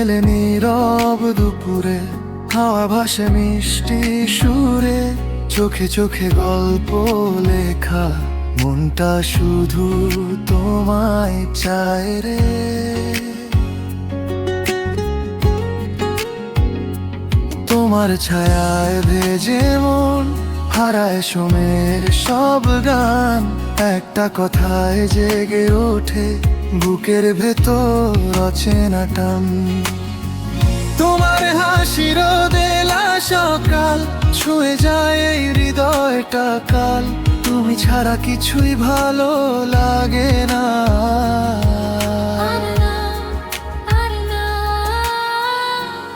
মেলে নীরব দুপুরে, হাওয়া ভাসে মিষ্টি সুরে, চোখে চোখে গল্প লেখা, মনটা শুধু তোমায় চায় রে। তোমার ছায়ায় ভেজে মন, হারায় সময়ের সব গান, একটা কথায় জেগে ওঠে বুকের ভেতর অচেনা টান। তোমার হাসির দেলা সকাল, ছুঁয়ে যায় এই হৃদয়টা কাল, তুমি ছাড়া কিছুই ভালো লাগে না।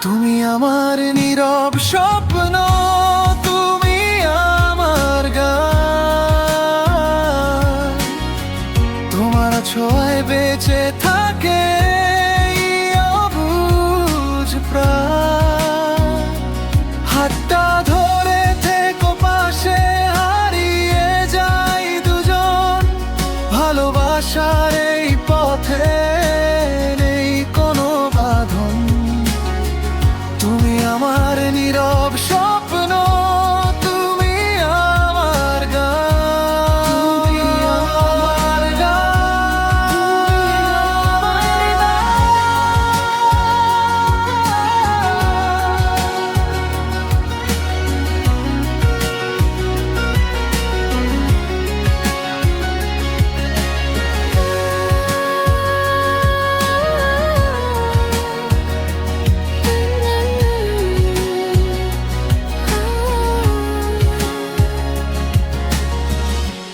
তুমি আমার নীরব স্বপ্ন, তুমি আমার গান, তোমার ছোঁয়ায় বেঁচে থাকে এই অবুঝ প্রাণ। হাতটা ধরে থেকো পাশে, হারিয়ে যাই দুজন, ভালোবাসার এই পথে নেই কোনো বাঁধন। তুমি আমার নীরব স্বপ্ন, তুমি আমার গান, তুমি আমার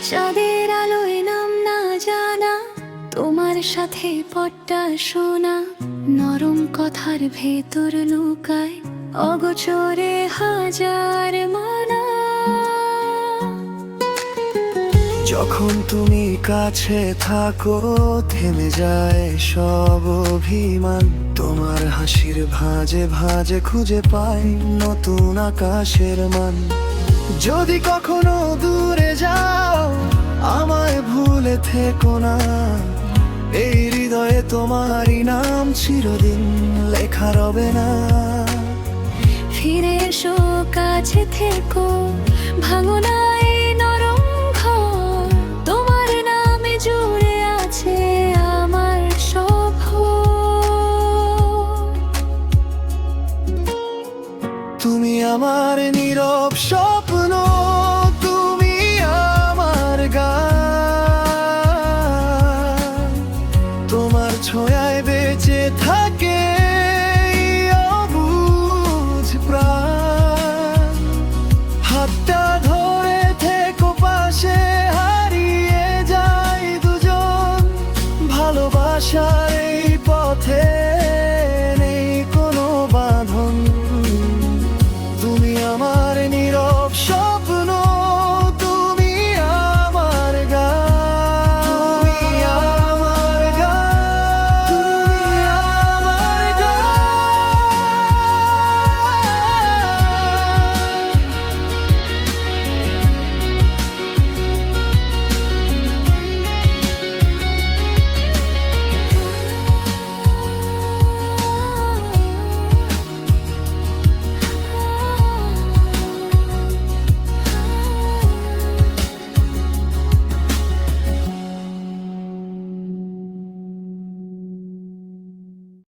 চাঁদের আলোয় নাম না জানা, তোমার সাথে পট্টা শোনা, নরম কথার ভেতর লুকায় অগোচরে হাজার মানা। যখন তুমি কাছে থাকো থেমে যায় সব অভিমান, তোমার হাসির ভাঁজে ভাঁজে খুঁজে পাই নতুন আকাশের মান। যদি কখনো দূরে যাও আমায় ভুলে থেকো না, এই হৃদয়ে তোমারই নাম চিরদিন লেখা রবে না। ফিরে এসো কাছে থেকো,